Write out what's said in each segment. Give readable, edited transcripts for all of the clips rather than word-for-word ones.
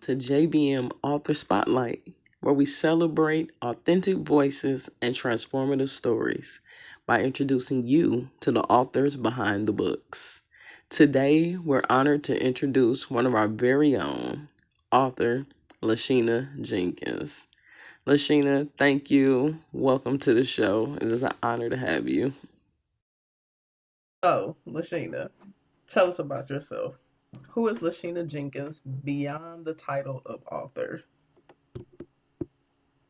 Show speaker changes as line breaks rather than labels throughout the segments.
to JBM Author Spotlight, where we celebrate authentic voices and transformative stories by introducing you to the authors behind the books. Today, we're honored to introduce one of our very own, author LaSheena Jenkins. LaSheena, thank you. Welcome to the show. It is an honor to have you.
Oh, LaSheena, tell us about yourself. Who is LaSheena Jenkins beyond the title of author?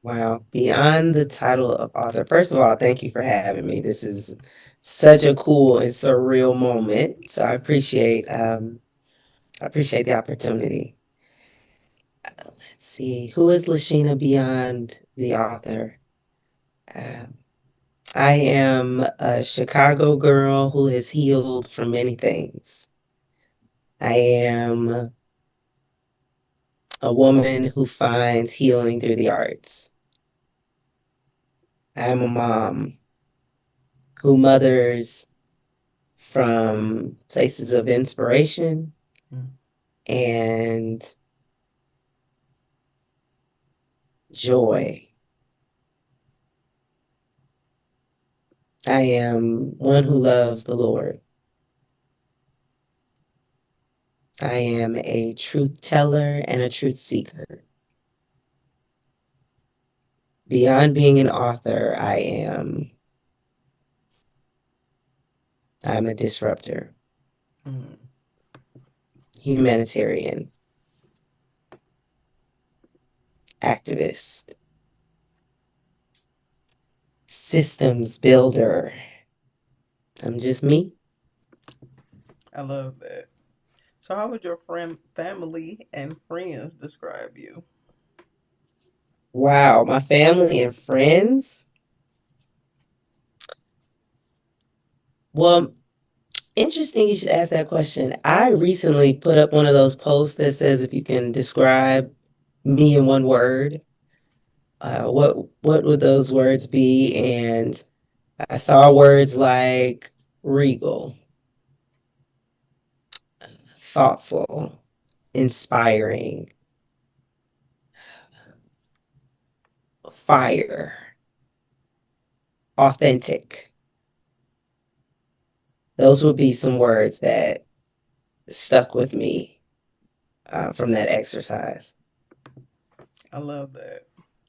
Wow. Beyond the title of author. First of all, thank you for having me. This is such a cool and surreal moment. So I appreciate the opportunity. Let's see. Who is LaSheena beyond the author? Um, I am a Chicago girl who has healed from many things. I am a woman who finds healing through the arts. I am a mom who mothers from places of inspiration
Mm.
and joy. I am one who loves the Lord. I am a truth teller and a truth seeker. Beyond being an author, I'm a disruptor,
Mm.
humanitarian, activist, systems builder. I'm just me.
I love that. So, how would your family and friends describe you?
Wow, my family and friends. Well, interesting you should ask that question. I recently put up one of those posts that says if you can describe me in one word, what would those words be? And I saw words like regal, thoughtful, inspiring, fire, authentic. Those would be some words that stuck with me from that exercise.
I love that.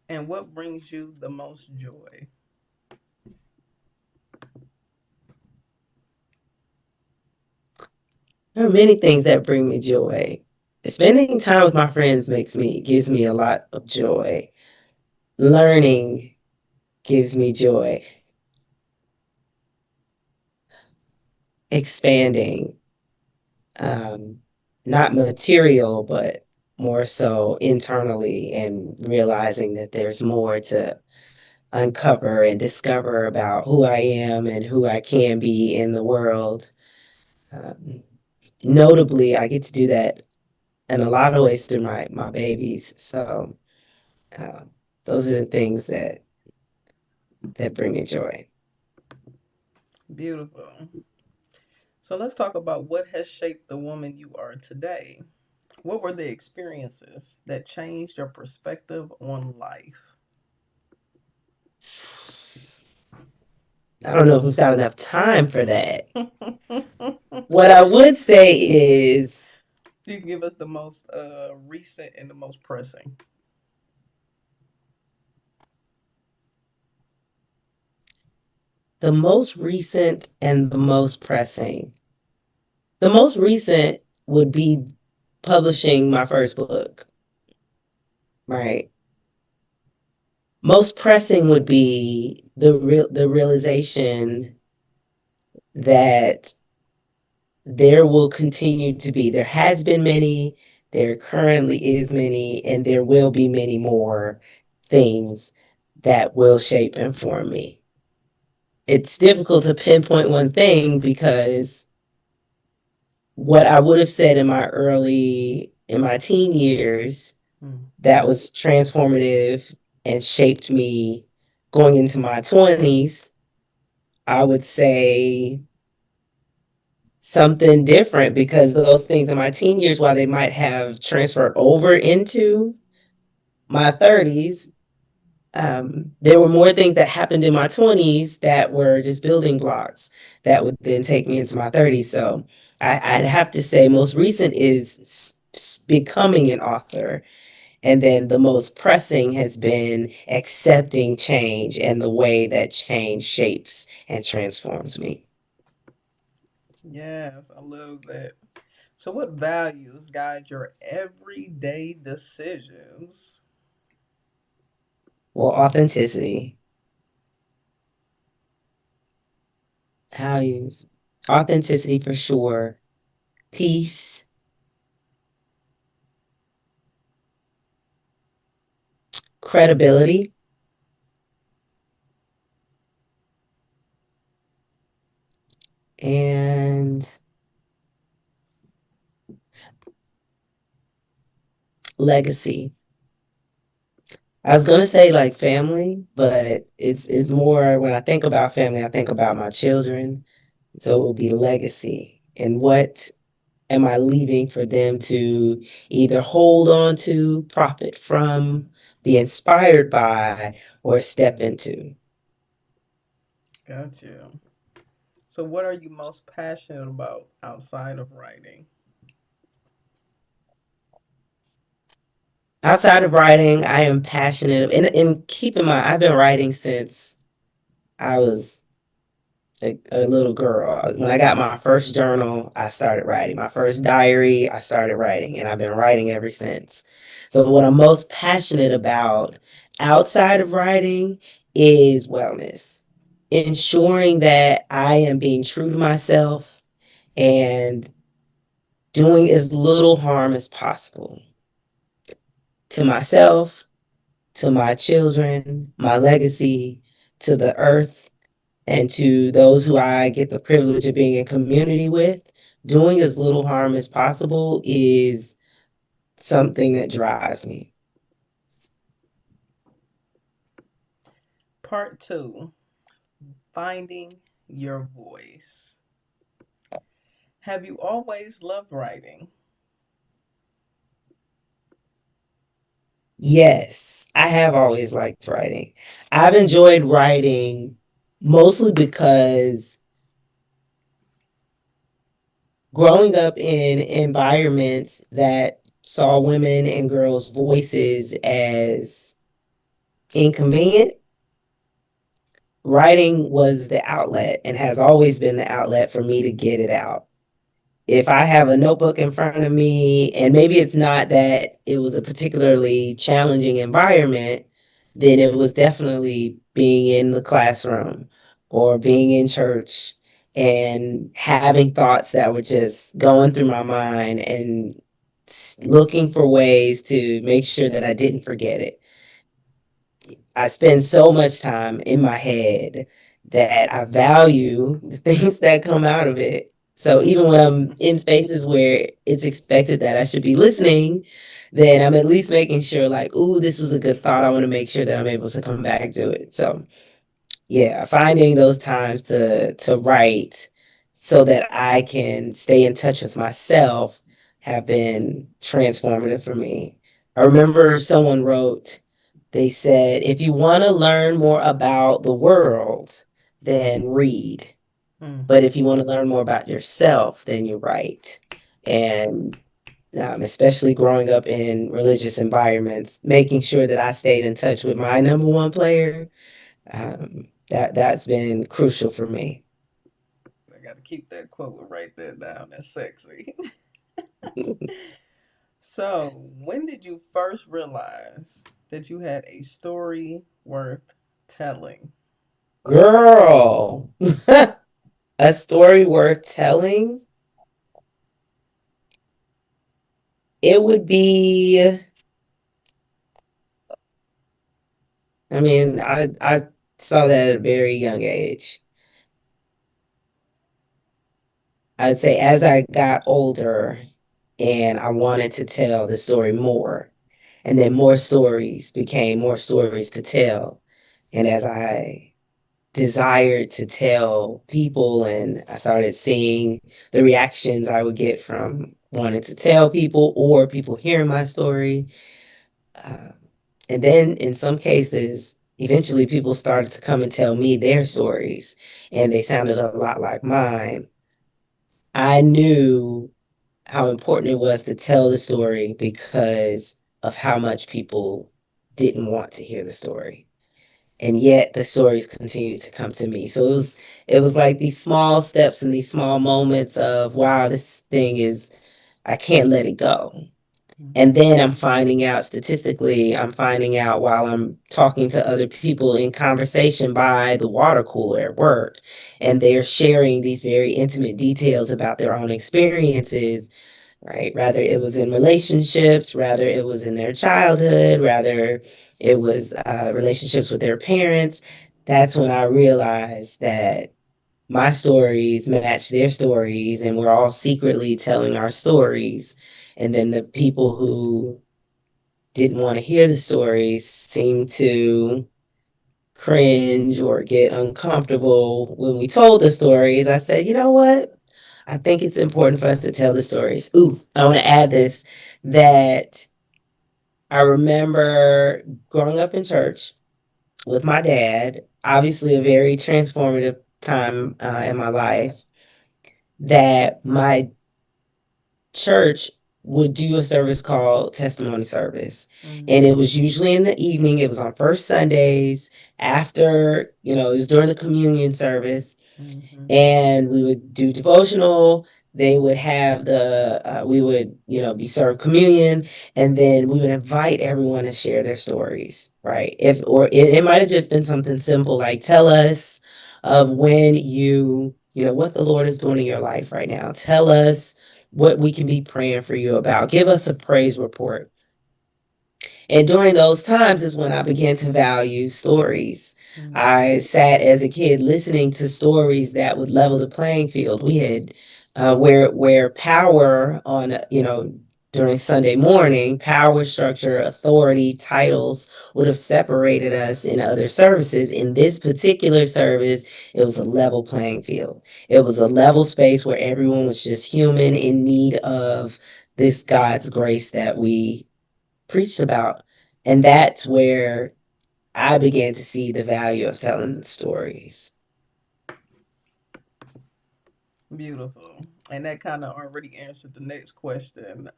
And what brings you the most joy?
There are many things that bring me joy. Spending time with my friends gives me a lot of joy. Learning gives me joy. Expanding, um, not material, but more so internally, and realizing that there's more to uncover and discover about who I am and who I can be in the world. Um, Notably, I get to do that in a lot of ways through my babies. So uh, those are the things that bring me joy.
Beautiful. So, let's talk about what has shaped the woman you are today. What were the experiences that changed your perspective on life?
I don't know if we've got enough time for that.
You
What I would say is
can give us the most recent and the most pressing.
the most recent and the most pressing. The most recent would be publishing my first book, right? Most pressing would be the realization that there will continue to be, there has been many, there currently is many, and there will be many more things that will shape and form me. It's difficult to pinpoint one thing because what I would have said in my teen years,
Mm.
that was transformative and shaped me going into my 20s, I would say something different because those things in my teen years, while they might have transferred over into my 30s, there were more things that happened in my 20s that were just building blocks that would then take me into my 30s. So I'd have to say most recent is becoming an author. And then the most pressing has been accepting change and the way that change shapes and transforms me.
Yes, I love that. So, what values guide your everyday decisions?
Well, authenticity, values, authenticity for sure, peace, credibility, and legacy. I was gonna say like family, but it's more when I think about family, I think about my children. So it will be legacy. And what am I leaving for them to either hold on to, profit from, be inspired by, or step into?
Got you. So, what are you most passionate about outside of writing?
Outside of writing, I am passionate, and keep in mind, I've been writing since I was a little girl. When I got my first journal, I started writing. My first diary, I started writing, and I've been writing ever since. So, what I'm most passionate about outside of writing is wellness, ensuring that I am being true to myself and doing as little harm as possible to myself, to my children, my legacy, to the earth, and to those who I get the privilege of being in community with. Doing as little harm as possible is something that drives me.
Part two, finding your voice. Have you always loved writing?
Yes, I have always liked writing. I've enjoyed writing mostly because growing up in environments that saw women and girls' voices as inconvenient, writing was the outlet and has always been the outlet for me to get it out. If I have a notebook in front of me, and maybe it's not that it was a particularly challenging environment, then it was definitely being in the classroom or being in church and having thoughts that were just going through my mind and looking for ways to make sure that I didn't forget it. I spend so much time in my head that I value the things that come out of it. So even when I'm in spaces where it's expected that I should be listening, then I'm at least making sure like, ooh, this was a good thought. I want to make sure that I'm able to come back to it. So yeah, finding those times to write so that I can stay in touch with myself have been transformative for me. I remember someone wrote, they said, if you want to learn more about the world, then read.
Hmm.
But if you want to learn more about yourself, then you write. And especially growing up in religious environments, making sure that I stayed in touch with my number one player, that's been crucial for me.
I got to keep that quote and write that down. That's sexy. So, when did you first realize that you had a story worth telling?
Girl, a story worth telling, it would be, I mean, I saw that at a very young age. I'd say as I got older and I wanted to tell the story more, and then more stories became more stories to tell. And as I desired to tell people, and I started seeing the reactions I would get from wanting to tell people or people hearing my story. Uh, and then in some cases, eventually people started to come and tell me their stories, and they sounded a lot like mine. I knew how important it was to tell the story because of how much people didn't want to hear the story. And yet the stories continued to come to me. So it was like these small steps and these small moments of, wow, this thing is, I can't let it go. And then I'm finding out statistically, I'm finding out while I'm talking to other people in conversation by the water cooler at work, and they're sharing these very intimate details about their own experiences, right? Rather it was in relationships, rather it was in their childhood, rather it was relationships with their parents. That's when I realized that my stories match their stories, and we're all secretly telling our stories. And then the people who didn't want to hear the stories seemed to cringe or get uncomfortable when we told the stories. I said, you know what? I think it's important for us to tell the stories. Ooh, I want to add this, that I remember growing up in church with my dad, obviously a very transformative time in my life, that my church would do a service called testimony service. And it was usually in the evening. It was on first Sundays after, it was during the communion service. And we would do devotional. They would have we would, be served communion, and then we would invite everyone to share their stories, right? Or it might have just been something simple like, tell us of when what the Lord is doing in your life right now. Tell us what we can be praying for you about. Give us a praise report. And during those times is when I began to value stories. I sat as a kid listening to stories that would level the playing field. We had where power on during Sunday morning, power structure, authority, titles would have separated us in other services. In this particular service, it was a level playing field. It was a level space where everyone was just human in need of this God's grace that we preached about. And that's where I began to see the value of telling stories.
Beautiful. And that kind of already answered the next question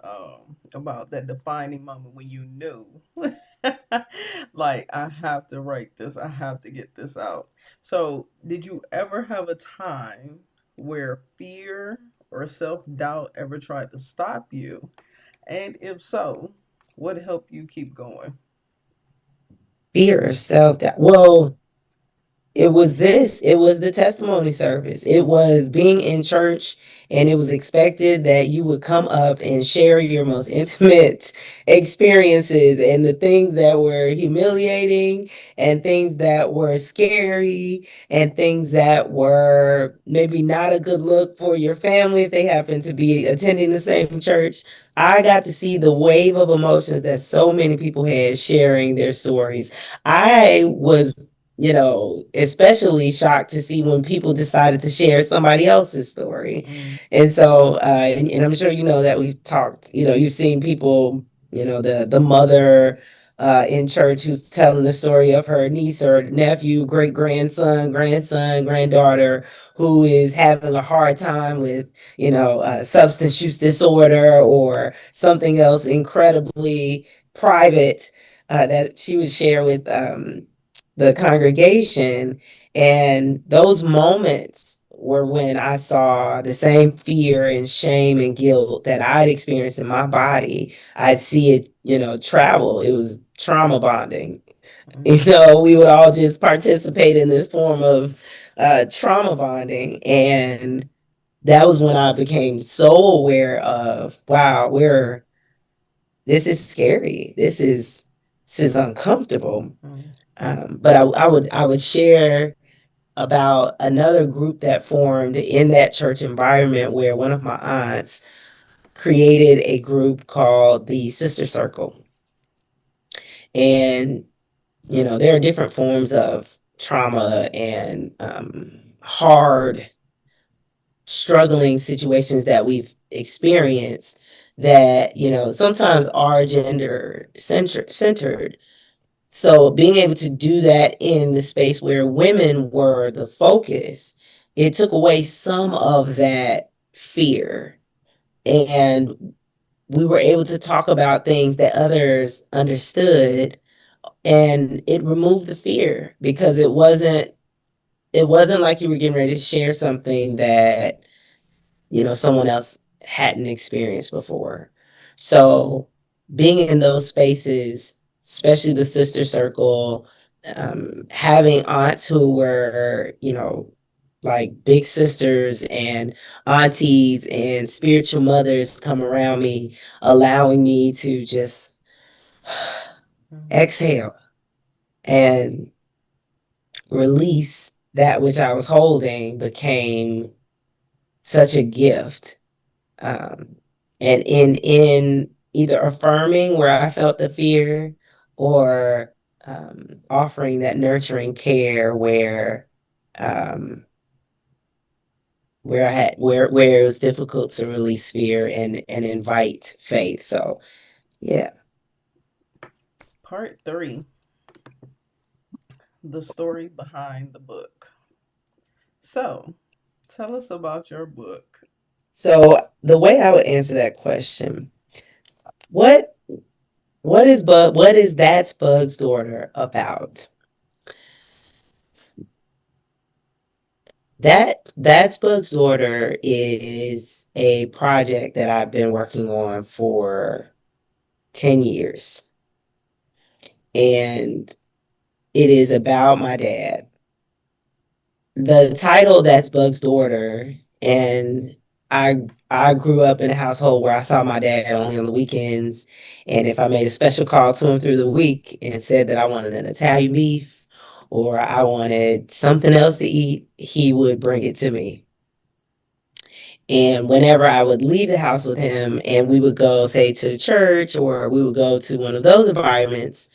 about that defining moment when you knew, like, I have to write this, I have to get this out. So, did you ever have a time where fear or self doubt ever tried to stop you? And if so, what helped you keep going?
Fear of self doubt. Well, it was the testimony service. It was being in church, and it was expected that you would come up and share your most intimate experiences and the things that were humiliating and things that were scary and things that were maybe not a good look for your family if they happen to be attending the same church. I got to see the wave of emotions that so many people had sharing their stories. I was especially shocked to see when people decided to share somebody else's story. And so, and I'm sure you know that we've talked, you've seen people, the mother in church who's telling the story of her niece or nephew, great grandson, granddaughter who is having a hard time with, substance use disorder or something else incredibly private that she would share with the congregation. And those moments were when I saw the same fear and shame and guilt that I'd experienced in my body. I'd see it, travel. It was trauma bonding. We would all just participate in this form of trauma bonding. And that was when I became so aware of, wow, this is scary. This is uncomfortable. But I would share about another group that formed in that church environment where one of my aunts created a group called the Sister Circle. And there are different forms of trauma and hard, struggling situations that we've experienced that, sometimes are gender centered. So being able to do that in the space where women were the focus, it took away some of that fear. And we were able to talk about things that others understood, and it removed the fear because it wasn't like you were getting ready to share something that someone else hadn't experienced before. So being in those spaces, especially the sister circle, having aunts who were, like big sisters and aunties and spiritual mothers come around me, allowing me to just exhale and release that which I was holding became such a gift. um, and in either affirming where I felt the fear, or offering that nurturing care um, where it was difficult to release fear and invite faith. So yeah.
Part 3, the story behind the book. So, tell us about your book.
So the way I would answer that question, what what is That's Bug's Daughter about? That's Bug's Daughter is a project that I've been working on for 10 years. And it is about my dad. The title, That's Bug's Daughter, and I grew up in a household where I saw my dad only on the weekends. And if I made a special call to him through the week and said that I wanted an Italian beef or I wanted something else to eat, he would bring it to me. And whenever I would leave the house with him and we would go, say, to church or we would go to one of those environments,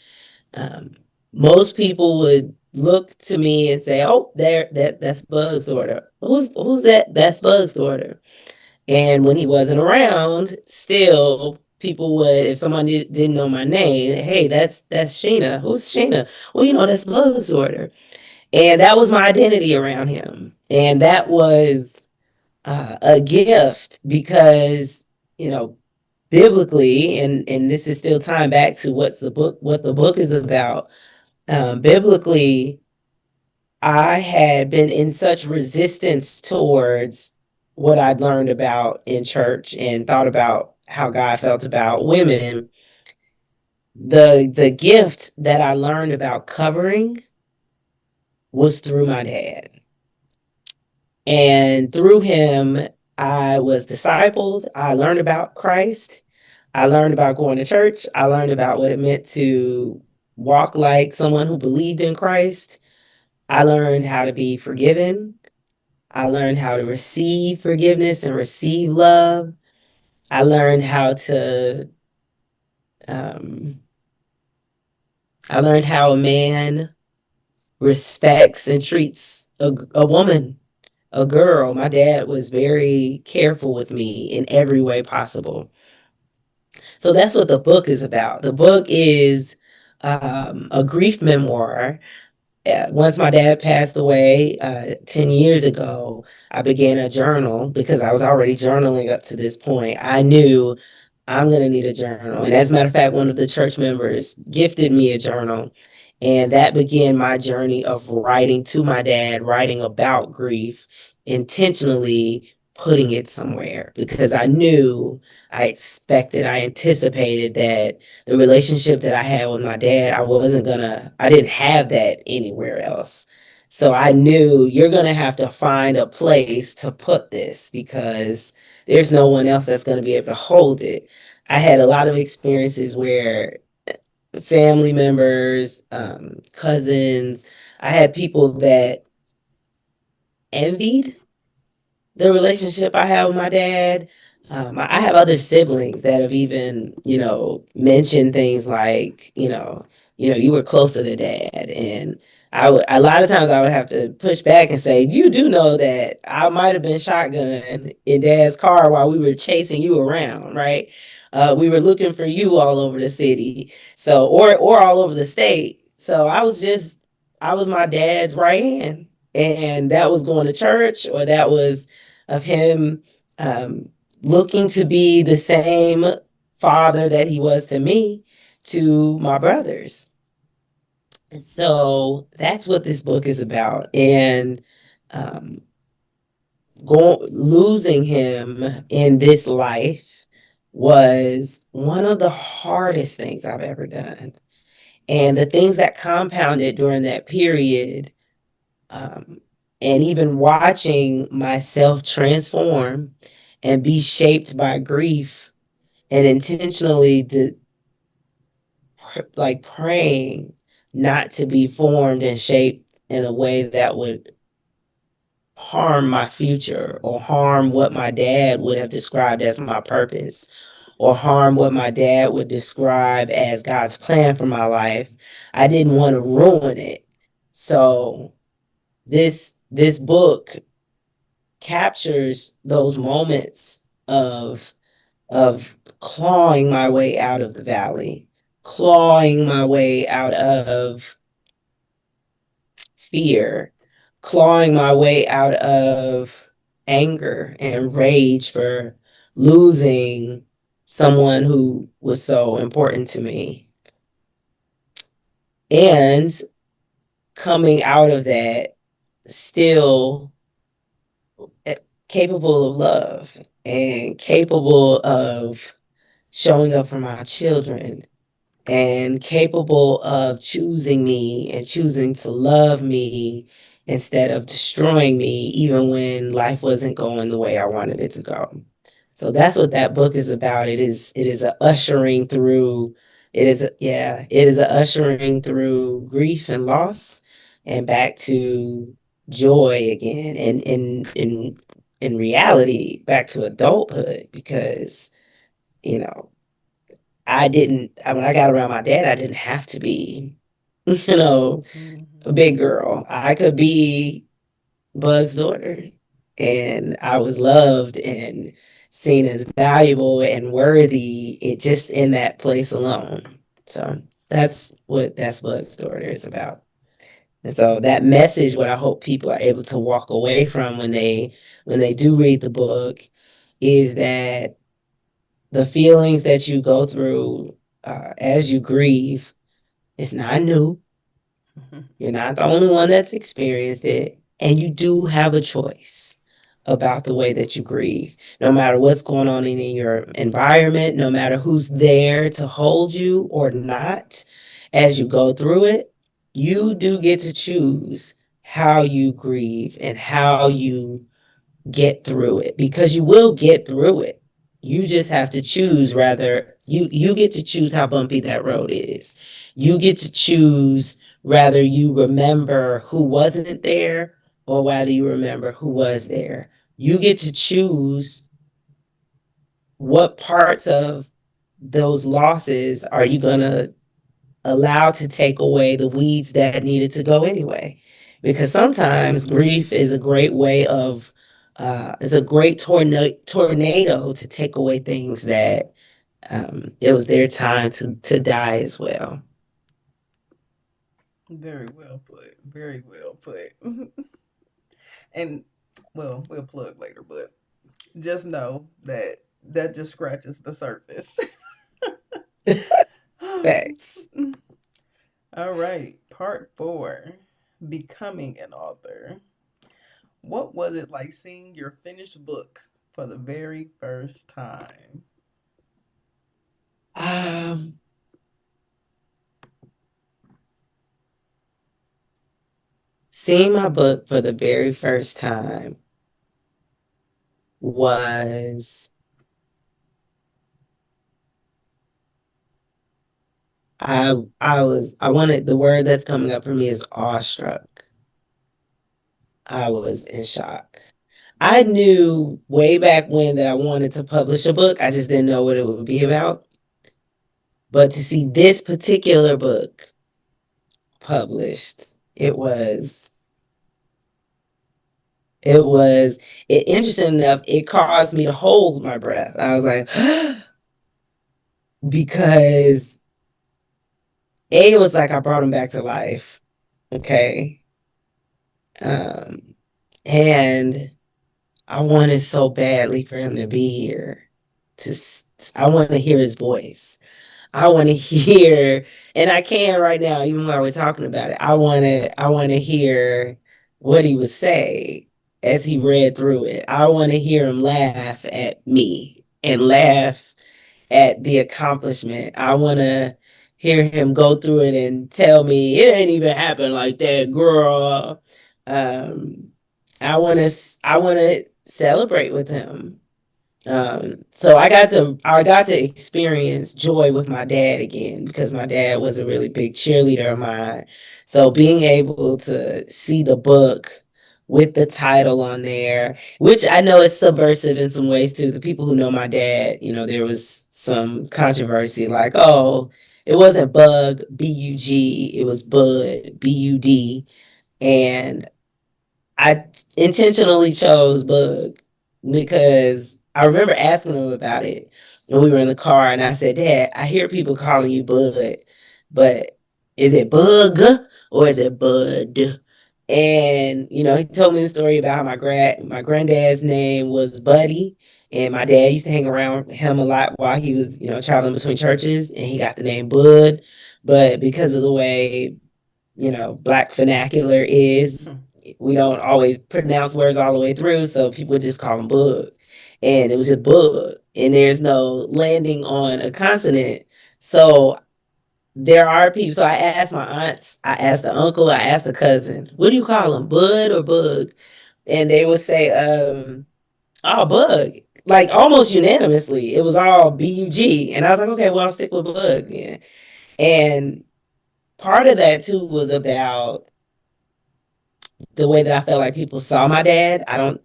um, most people would look to me and say, "Oh, that's Bug's daughter. Who's that? That's Bug's daughter." And when he wasn't around, still people would, if someone didn't know my name, "Hey, that's Sheena. Who's Sheena?" "Well, that's Bug's daughter." And that was my identity around him, and that was a gift because you know biblically, and this is still tying back to what the book is about. Biblically, I had been in such resistance towards what I'd learned about in church and thought about how God felt about women. The gift that I learned about covering was through my dad. And through him, I was discipled. I learned about Christ. I learned about going to church. I learned about what it meant to walk like someone who believed in Christ. I learned how to be forgiven. I learned how to receive forgiveness and receive love. I learned how to, um, I learned how a man respects and treats a woman, a girl. My dad was very careful with me in every way possible. So that's what the book is about. The book is a grief memoir. Once my dad passed away 10 years ago, I began a journal because I was already journaling up to this point. I knew I'm going to need a journal. And as a matter of fact, one of the church members gifted me a journal. And that began my journey of writing to my dad, writing about grief, intentionally putting it somewhere because I knew, I anticipated that the relationship that I had with my dad, I didn't have that anywhere else. So I knew you're going to have to find a place to put this because there's no one else that's going to be able to hold it. I had a lot of experiences where family members, cousins, I had people that envied the relationship I have with my dad. I have other siblings that have even, mentioned things like, you were closer to dad. And A lot of times I would have to push back and say, you do know that I might have been shotgun in Dad's car while we were chasing you around, right? We were looking for you all over the city, so or all over the state. So I was my dad's right hand, and that was going to church, or that was of him um, looking to be the same father that he was to me, to my brothers. So that's what this book is about. And um, losing him in this life was one of the hardest things I've ever done. And the things that compounded during that period, um, and even watching myself transform and be shaped by grief, and intentionally like praying not to be formed and shaped in a way that would harm my future, or harm what my dad would have described as my purpose, or harm what my dad would describe as God's plan for my life. I didn't want to ruin it. So this book captures those moments of clawing my way out of the valley, clawing my way out of fear, clawing my way out of anger and rage for losing someone who was so important to me. And coming out of that still capable of love and capable of showing up for my children and capable of choosing me and choosing to love me instead of destroying me, even when life wasn't going the way I wanted it to go. So that's what that book is about. It is a ushering through. It is a ushering through grief and loss, and back to joy again, and in reality back to adulthood, because you know when I got around my dad, I didn't have to be, you know, a big girl. I could be Bug's daughter. And I was loved and seen as valuable and worthy, it just in that place alone. So that's what That's Bug's Daughter is about. And so that message, what I hope people are able to walk away from when they do read the book, is that the feelings that you go through as you grieve, it's not new. You're not the only one that's experienced it. And you do have a choice about the way that you grieve. No matter what's going on in your environment, no matter who's there to hold you or not as you go through it, you do get to choose how you grieve and how you get through it, because you will get through it. You just have to choose, rather you get to choose how bumpy that road is. You get to choose whether you remember who wasn't there or whether you remember who was there. You get to choose what parts of those losses are you going to allow to take away the weeds that needed to go anyway. Because sometimes grief is a great way of, it's a great tornado to take away things that it was their time to die as well.
Very well put. Very well put. And well, we'll plug later, but just know that that just scratches the surface.
Facts.
All right, part 4, becoming an author. What was it like seeing your finished book for the very first time?
Um, Seeing my book for the very first time was I wanted, the word that's coming up for me is awestruck. I was in shock. I knew way back when that I wanted to publish a book. I just didn't know what it would be about. But to see this particular book published, It was it was interesting enough, it caused me to hold my breath. I was like, because it was like I brought him back to life. Okay. Um, and I wanted so badly for him to be here. To I want to hear his voice. I want to hear, and I can right now, even while we're talking about it. I want to hear what he would say as he read through it. I want to hear him laugh at me and laugh at the accomplishment. I want to hear him go through it and tell me it ain't even happen like that, girl. Um, I want to celebrate with him. So I got to experience joy with my dad again because my dad was a really big cheerleader of mine. So being able to see the book with the title on there, which I know is subversive in some ways too. The people who know my dad, there was some controversy like, oh, it wasn't Bug, Bug, it was Bud, Bud. And I intentionally chose Bug because I remember asking him about it when we were in the car, and I said, "Dad, I hear people calling you Bud, but is it Bug or is it Bud?" And he told me the story about how my granddad's name was Buddy, and my dad used to hang around him a lot while he was traveling between churches, and he got the name Bud, but because of the way Black vernacular is, we don't always pronounce words all the way through, so people just call them bug. And it was just bug, and there's no landing on a consonant. So there are people. So I asked my aunts, I asked the uncle, I asked the cousin, what do you call them, bud or bug? And they would say, oh, bug. Like almost unanimously, it was all Bug. And I was like, okay, well, I'll stick with bug. Yeah. And part of that too was about the way that I felt like people saw my dad. I don't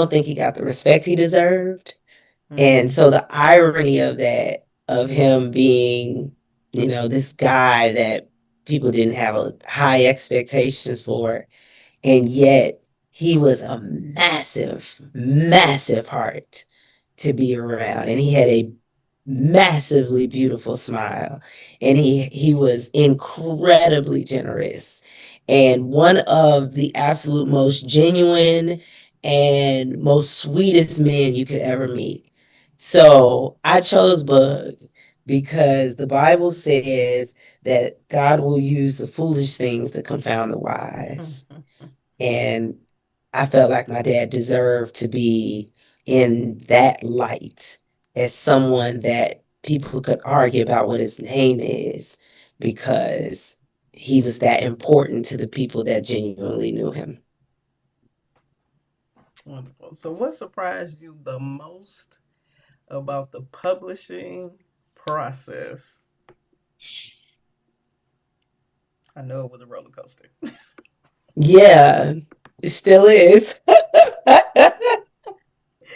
think he got the respect he deserved. And so the irony of that, of him being, this guy that people didn't have high expectations for, and yet he was a massive, massive heart to be around. And he had a massively beautiful smile. And he was incredibly generous. And one of the absolute most genuine and most sweetest men you could ever meet. So I chose Bug because the Bible says that God will use the foolish things to confound the wise. And I felt like my dad deserved to be in that light as someone that people could argue about what his name is because he was that important to the people that genuinely knew him.
Wonderful. So, what surprised you the most about the publishing process? I know it was a roller coaster.
Yeah, it still is.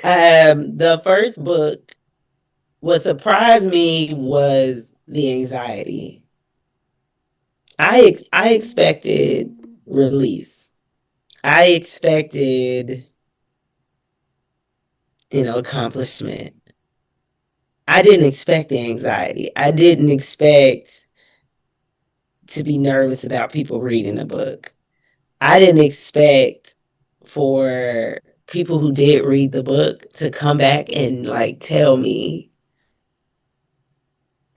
The first book, what surprised me was the anxiety. I expected release. I expected, accomplishment. I didn't expect the anxiety. I didn't expect to be nervous about people reading a book. I didn't expect for people who did read the book to come back and like tell me,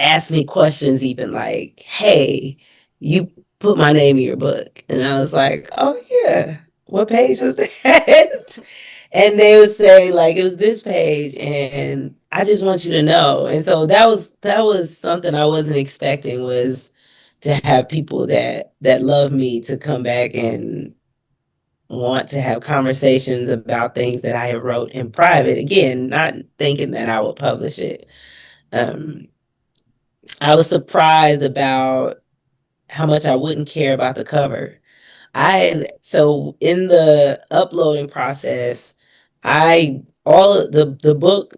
ask me questions, even like, hey, you put my name in your book. And I was like, oh, yeah. What page was that? And they would say, like, it was this page. And I just want you to know. And so that was something I wasn't expecting, was to have people that love me to come back and want to have conversations about things that I had wrote in private. Again, not thinking that I would publish it. Um, I was surprised about how much I wouldn't care about the cover. So in the uploading process, I all of the book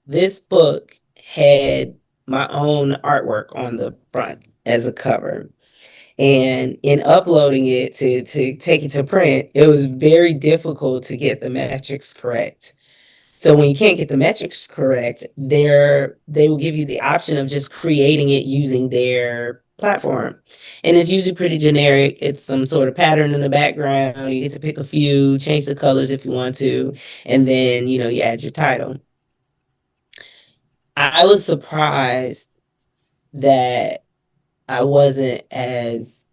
this book had my own artwork on the front as a cover. And in uploading it to take it to print, it was very difficult to get the metrics correct. So when you can't get the metrics correct, they will give you the option of just creating it using their platform. And it's usually pretty generic. It's some sort of pattern in the background. You get to pick a few, change the colors if you want to, and then, you add your title. I was surprised that I wasn't as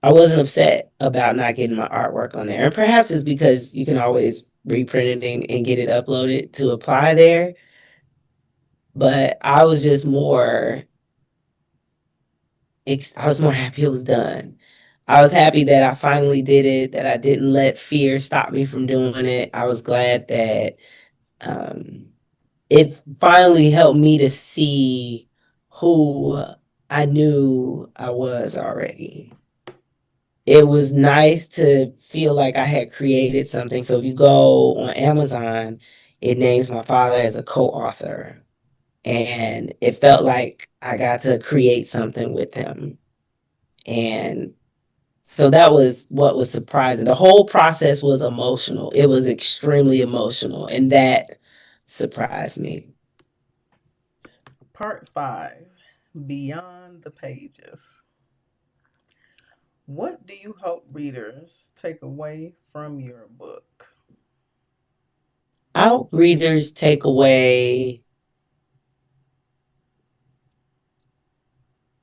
I wasn't upset about not getting my artwork on there. And perhaps it's because you can always reprint it and get it uploaded to apply there. But I was just I was more happy it was done. I was happy that I finally did it, that I didn't let fear stop me from doing it. I was glad that um, it finally helped me to see who I knew I was already. It was nice to feel like I had created something. So if you go on Amazon, it names my father as a co-author. And it felt like I got to create something with him. And so that was what was surprising. The whole process was emotional. It was extremely emotional. And that surprised me.
Part 5, Beyond the Pages. What do you hope readers take away from your book?
I hope readers take away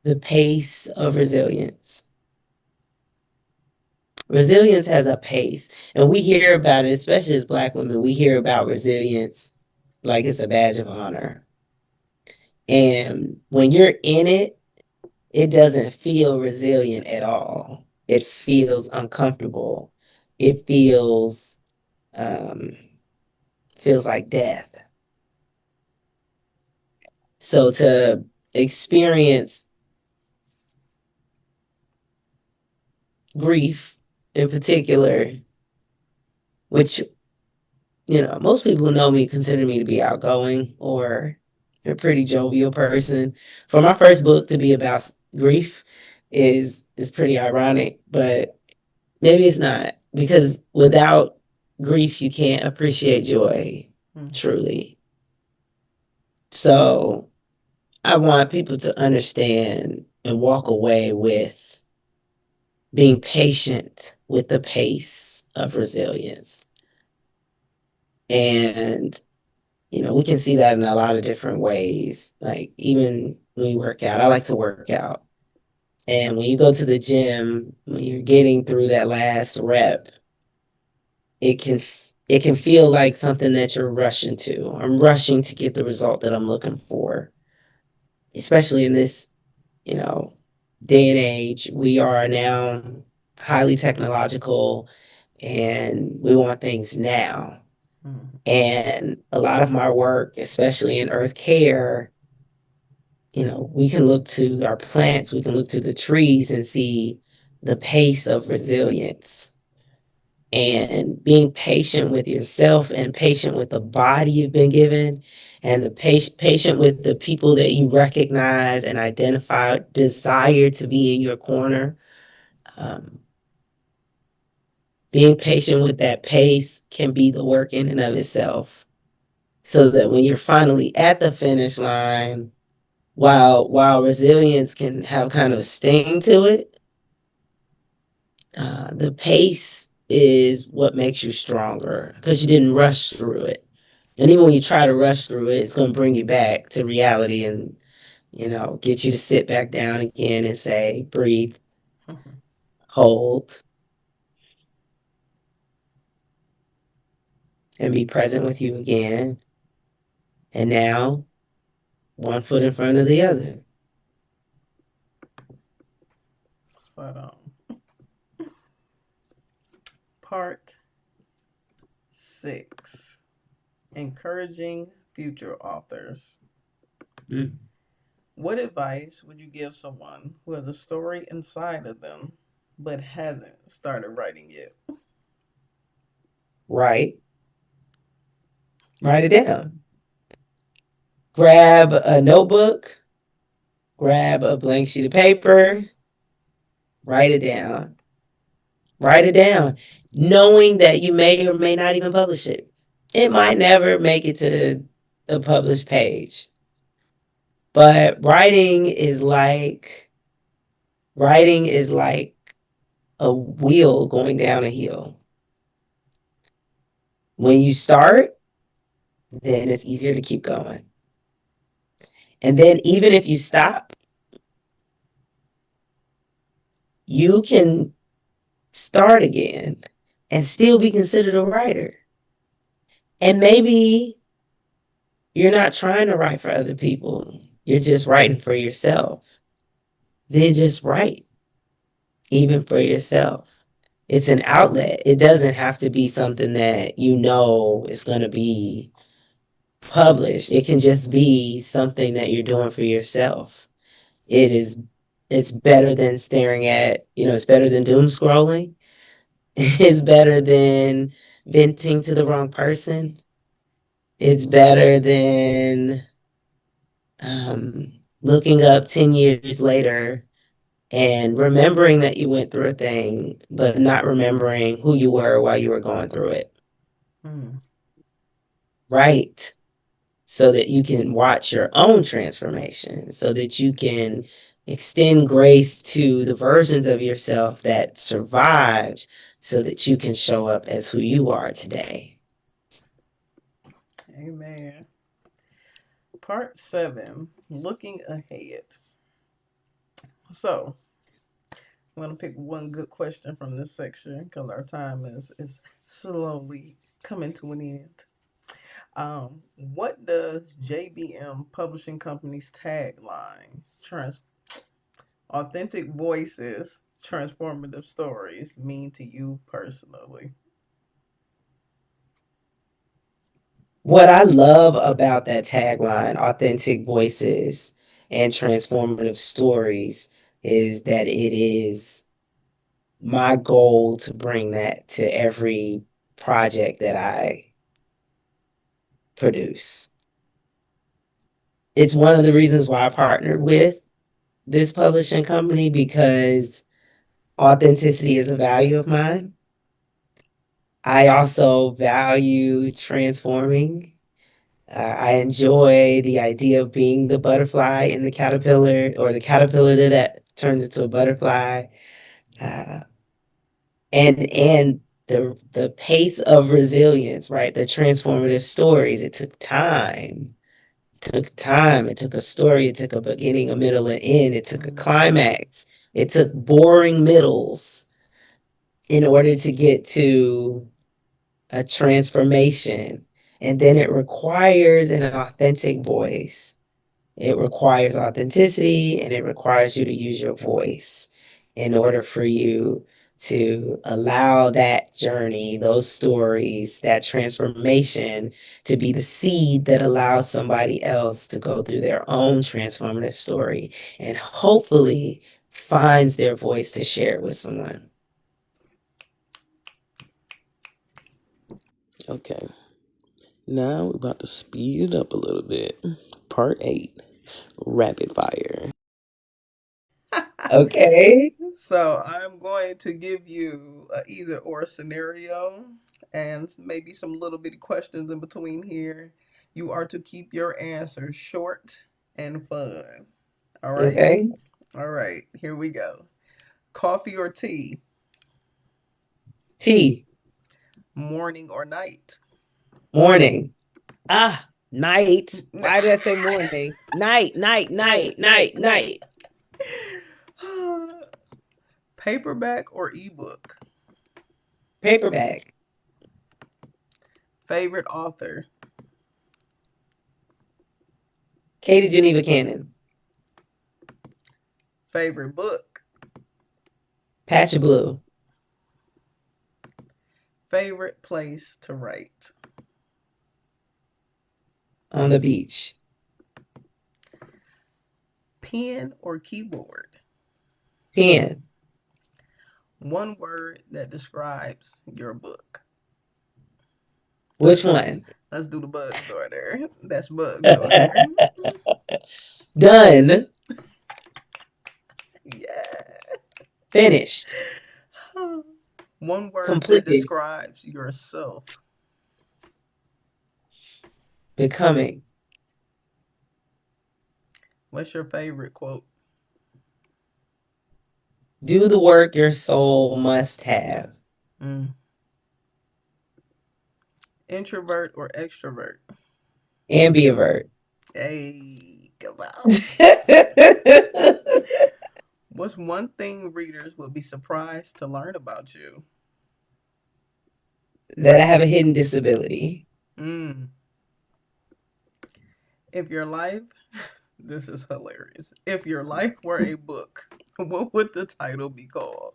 the pace of resilience. Resilience has a pace, and we hear about it, especially as Black women. We hear about resilience like it's a badge of honor. And when you're in it, it doesn't feel resilient at all. It feels uncomfortable. It um, feels like death. So to experience grief in particular, which most people who know me consider me to be outgoing or a pretty jovial person. For my first book to be about grief is pretty ironic, but maybe it's not, because without grief you can't appreciate joy truly. So I want people to understand and walk away with being patient with the pace of resilience. And we can see that in a lot of different ways. Like even when you work out, I like to work out. And when you go to the gym, when you're getting through that last rep, it can feel like something that you're rushing to. I'm rushing to get the result that I'm looking for. Especially in this, day and age, we are now highly technological and we want things now. And a lot of my work, especially in earth care, we can look to our plants, we can look to the trees and see the pace of resilience and being patient with yourself and patient with the body you've been given and the patient with the people that you recognize and identify desire to be in your corner. Um, Being patient with that pace can be the work in and of itself. So that when you're finally at the finish line, while resilience can have kind of a sting to it, the pace is what makes you stronger because you didn't rush through it. And even when you try to rush through it, it's going to bring you back to reality and, get you to sit back down again and say, breathe, hold, and be present with you again. And now, one foot in front of the other.
Spot on. Part 6, Encouraging Future Authors. What advice would you give someone who has a story inside of them but hasn't started writing yet?
Write it down. Grab a notebook Grab a blank sheet of paper, write it down. Write it down, knowing that you may or may not even publish it. It might never make it to the published page. But writing is like a wheel going down a hill. When you start, then it's easier to keep going. And then even if you stop, you can start again and still be considered a writer. And maybe you're not trying to write for other people. You're just writing for yourself. Then just write, even for yourself. It's an outlet. It doesn't have to be something that you know is going to be published. It can just be something that you're doing for yourself. It is it's better than staring at, it's better than doom scrolling. It's better than venting to the wrong person. It's better than looking up 10 years later and remembering that you went through a thing, but not remembering who you were while you were going through it.
Mm.
Right. So that you can watch your own transformation, so that you can extend grace to the versions of yourself that survived, so that you can show up as who you are today.
Amen. Part 7, looking ahead. So, I'm going to pick one good question from this section because our time is slowly coming to an end. What does JBM Publishing Company's tagline, authentic voices, transformative stories, mean to you personally?
What I love about that tagline, authentic voices and transformative stories, is that it is my goal to bring that to every project that I produce. It's one of the reasons why I partnered with this publishing company, because authenticity is a value of mine. I also value transforming. I enjoy the idea of being the butterfly in the caterpillar, or the caterpillar that turns into a butterfly. Uh, and the pace of resilience, right? The transformative stories. It took time. It took a story. It took a beginning, a middle, and end. It took a climax. It took boring middles in order to get to a transformation. And then it requires an authentic voice. It requires authenticity, and it requires you to use your voice in order for you to allow that journey, those stories, that transformation to be the seed that allows somebody else to go through their own transformative story and hopefully finds their voice to share it with someone.
Okay. Now we're about to speed it up a little bit. Part 8, rapid fire.
Okay.
So I'm going to give you a either or scenario and maybe some little bitty questions in between here. You are to keep your answers short and fun. All right?
Okay.
All right, here we go. Coffee or tea?
Tea.
Morning or night?
Morning. Ah, night. Why did I say morning? Night, night, night, night, night.
Paperback or ebook?
Paperback.
Favorite author?
Katie Geneva Cannon.
Favorite book?
Patch of Blue.
Favorite place to write?
On the beach.
Pen or keyboard?
Pen.
One word that describes your book.
Which one?
Let's do the bug sorter. That's bug sorter.
Done. Finished.
One word that
Completed.
describes yourself.
Becoming.
What's your favorite quote?
Do the work your soul must have.
Mm. Introvert or extrovert?
Ambivert.
Hey, come on. What's one thing readers will be surprised to learn about you?
That I have a hidden disability.
Mm. If your life, this is hilarious. If your life were a book, what would the title be called?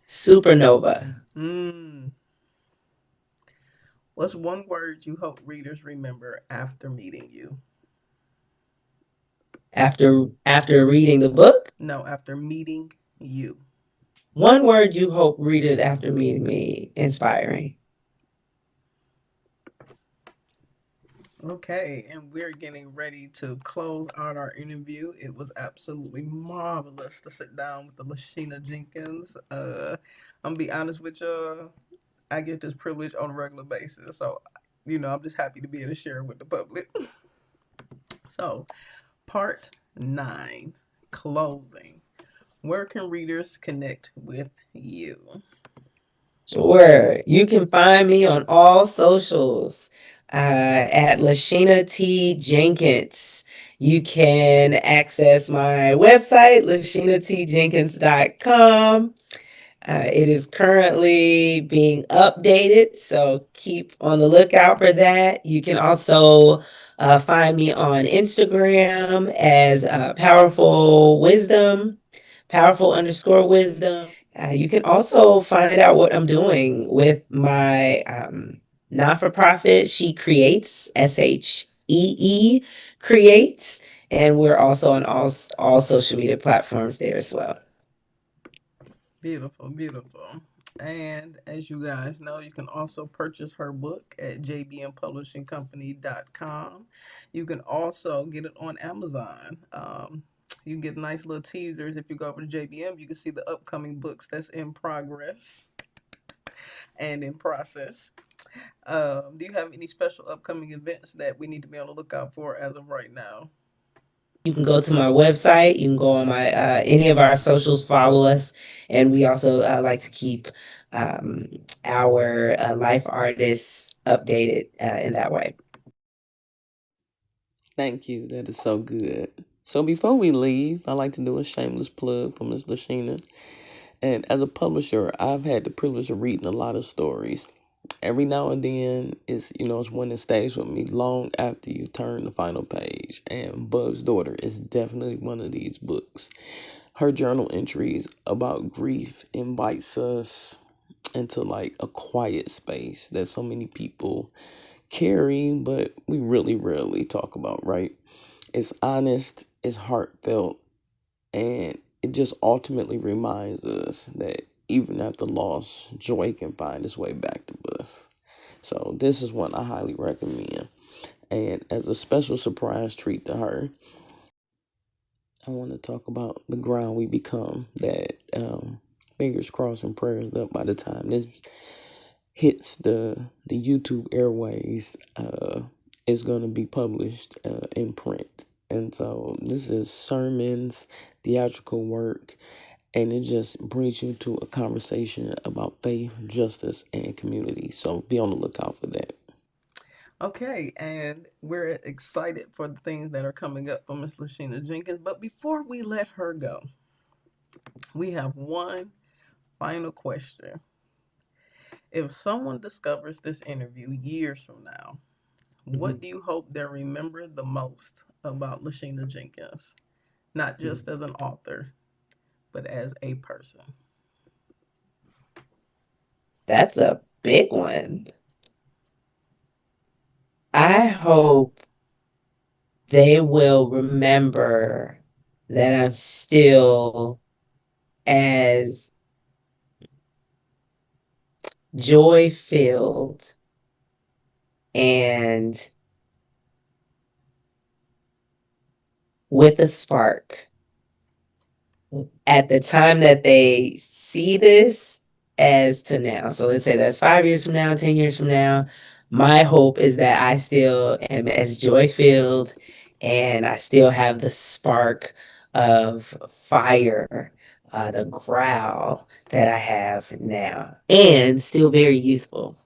Supernova.
Mm. What's one word you hope readers remember after meeting you?
After reading the book,
No, after meeting you.
one word you hope readers after meeting me: inspiring.
Okay, and we're getting ready to close out our interview. It was absolutely marvelous to sit down with the LaSheena Jenkins. I'm gonna be honest with you, I get this privilege on a regular basis, so I'm just happy to be able to share it with the public. So, part 9, closing. Where can readers connect with you?
Sure. You can find me on all socials at LaSheena T Jenkins. You can access my website, LaSheenaTJenkins.com. It is currently being updated, so keep on the lookout for that. You can also find me on Instagram as powerful_wisdom. You can also find out what I'm doing with my not for profit, She Creates, SHEE Creates. And we're also on all social media platforms there as well.
Beautiful, beautiful. And as you guys know, you can also purchase her book at jbmpublishingcompany.com. You can also get it on Amazon. You can get nice little teasers if you go over to JBM. You can see the upcoming books that's in progress and in process. Do you have any special upcoming events that we need to be on the lookout for as of right now?
You can go to my website. You can go on my any of our socials, follow us, and we also like to keep our life artists updated in that way.
Thank you. That is so good. So before we leave, I like to do a shameless plug for Miss LaSheena. And as a publisher, I've had the privilege of reading a lot of stories. Every now and then, it's one that stays with me long after you turn the final page. And Bug's Daughter is definitely one of these books. Her journal entries about grief invites us into like a quiet space that so many people carry, but we really rarely talk about, right? It's honest, it's heartfelt, and it just ultimately reminds us that even after loss, joy can find its way back to us. So this is one I highly recommend. And as a special surprise treat to her, I want to talk about the ground we become. That fingers crossed and prayers up by the time this hits the YouTube airways, is going to be published in print. And so this is sermons, theatrical work, and it just brings you to a conversation about faith, justice, and community. So be on the lookout for that.
Okay, and we're excited for the things that are coming up for Miss LaSheena Jenkins. But before we let her go, we have one final question. If someone discovers this interview years from now, what do you hope they remember the most about LaSheena Jenkins? Not just as an author, but as a person.
That's a big one. I hope they will remember that I'm still as joy filled and with a spark at the time that they see this as to now. So let's say that's 5 years from now, 10 years from now. My hope is that I still am as joy filled and I still have the spark of fire, the growl that I have now, and still very youthful.